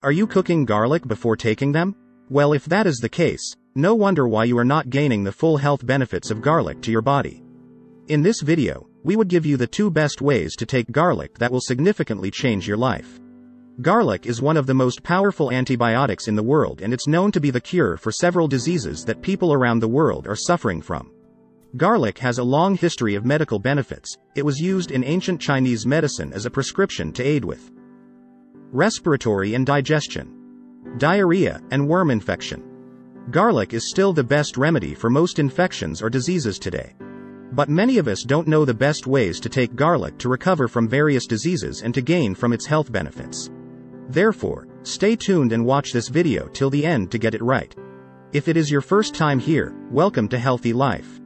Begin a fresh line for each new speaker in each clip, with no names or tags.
Are you cooking garlic before taking them? Well, if that is the case, no wonder why you are not gaining the full health benefits of garlic to your body. In this video, we would give you the 2 best ways to take garlic that will significantly change your life. Garlic is one of the most powerful antibiotics in the world, and it's known to be the cure for several diseases that people around the world are suffering from. Garlic has a long history of medical benefits. It was used in ancient Chinese medicine as a prescription to aid with respiratory and digestion, diarrhea, and worm infection. Garlic is still the best remedy for most infections or diseases today. But many of us don't know the best ways to take garlic to recover from various diseases and to gain from its health benefits. Therefore, stay tuned and watch this video till the end to get it right. If it is your first time here, welcome to Healthy Life.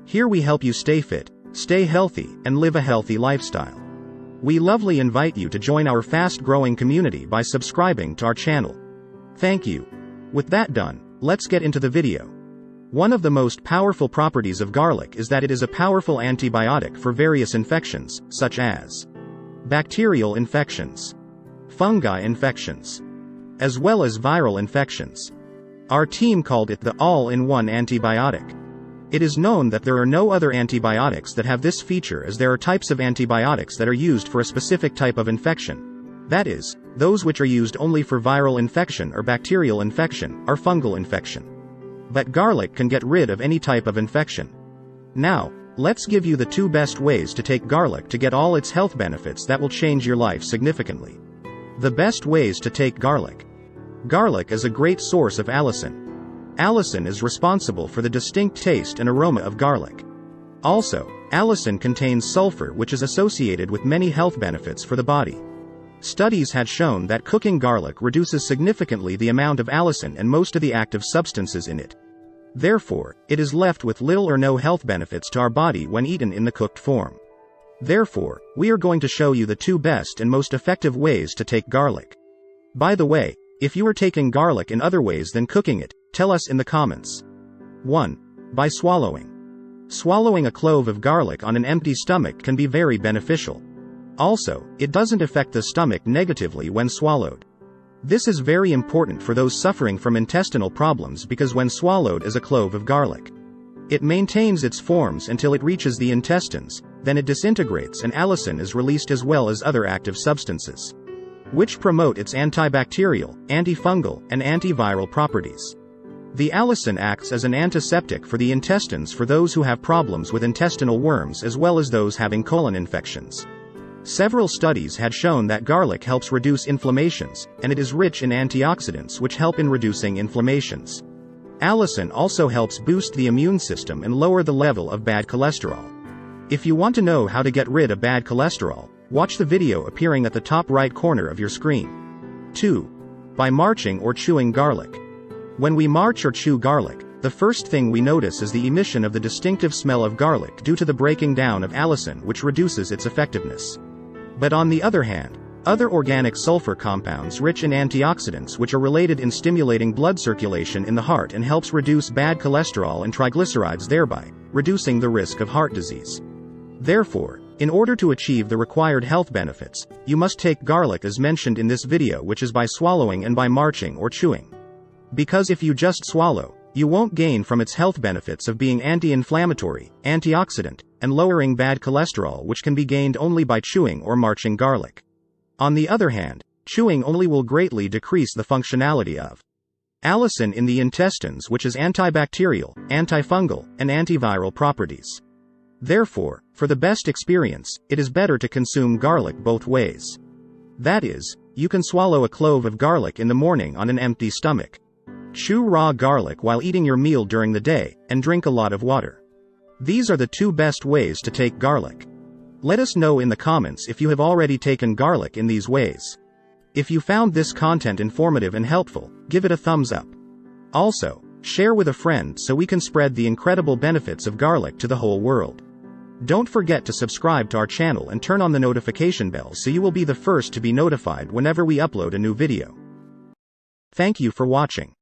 Here we help you stay fit, stay healthy, and live a healthy lifestyle. We lovingly invite you to join our fast-growing community by subscribing to our channel. Thank you. With that done, let's get into the video. One of the most powerful properties of garlic is that it is a powerful antibiotic for various infections, such as bacterial infections, fungi infections, as well as viral infections. Our team called it the all-in-one antibiotic. It is known that there are no other antibiotics that have this feature, as there are types of antibiotics that are used for a specific type of infection. That is, those which are used only for viral infection or bacterial infection, or fungal infection. But garlic can get rid of any type of infection. Now, let's give you the 2 best ways to take garlic to get all its health benefits that will change your life significantly. The best ways to take garlic. Garlic is a great source of allicin. Allicin is responsible for the distinct taste and aroma of garlic. Also, allicin contains sulfur, which is associated with many health benefits for the body. Studies had shown that cooking garlic reduces significantly the amount of allicin and most of the active substances in it. Therefore, it is left with little or no health benefits to our body when eaten in the cooked form. Therefore, we are going to show you the 2 best and most effective ways to take garlic. By the way, if you are taking garlic in other ways than cooking it, tell us in the comments. 1. By swallowing. Swallowing a clove of garlic on an empty stomach can be very beneficial. Also, it doesn't affect the stomach negatively when swallowed. This is very important for those suffering from intestinal problems, because when swallowed as a clove of garlic, it maintains its forms until it reaches the intestines, then it disintegrates and allicin is released, as well as other active substances, which promote its antibacterial, antifungal, and antiviral properties. The allicin acts as an antiseptic for the intestines for those who have problems with intestinal worms, as well as those having colon infections. Several studies had shown that garlic helps reduce inflammations, and it is rich in antioxidants which help in reducing inflammations. Allicin also helps boost the immune system and lower the level of bad cholesterol. If you want to know how to get rid of bad cholesterol, watch the video appearing at the top right corner of your screen. 2. By marching or chewing garlic. When we march or chew garlic, the first thing we notice is the emission of the distinctive smell of garlic due to the breaking down of allicin, which reduces its effectiveness. But on the other hand, other organic sulfur compounds rich in antioxidants which are related in stimulating blood circulation in the heart and helps reduce bad cholesterol and triglycerides, thereby reducing the risk of heart disease. Therefore, in order to achieve the required health benefits, you must take garlic as mentioned in this video, which is by swallowing and by marching or chewing. Because if you just swallow, you won't gain from its health benefits of being anti-inflammatory, antioxidant, and lowering bad cholesterol, which can be gained only by chewing or marching garlic. On the other hand, chewing only will greatly decrease the functionality of allicin in the intestines, which is antibacterial, antifungal, and antiviral properties. Therefore, for the best experience, it is better to consume garlic both ways. That is, you can swallow a clove of garlic in the morning on an empty stomach. Chew raw garlic while eating your meal during the day, and drink a lot of water. These are the 2 best ways to take garlic. Let us know in the comments if you have already taken garlic in these ways. If you found this content informative and helpful, give it a thumbs up. Also, share with a friend so we can spread the incredible benefits of garlic to the whole world. Don't forget to subscribe to our channel and turn on the notification bell so you will be the first to be notified whenever we upload a new video. Thank you for watching.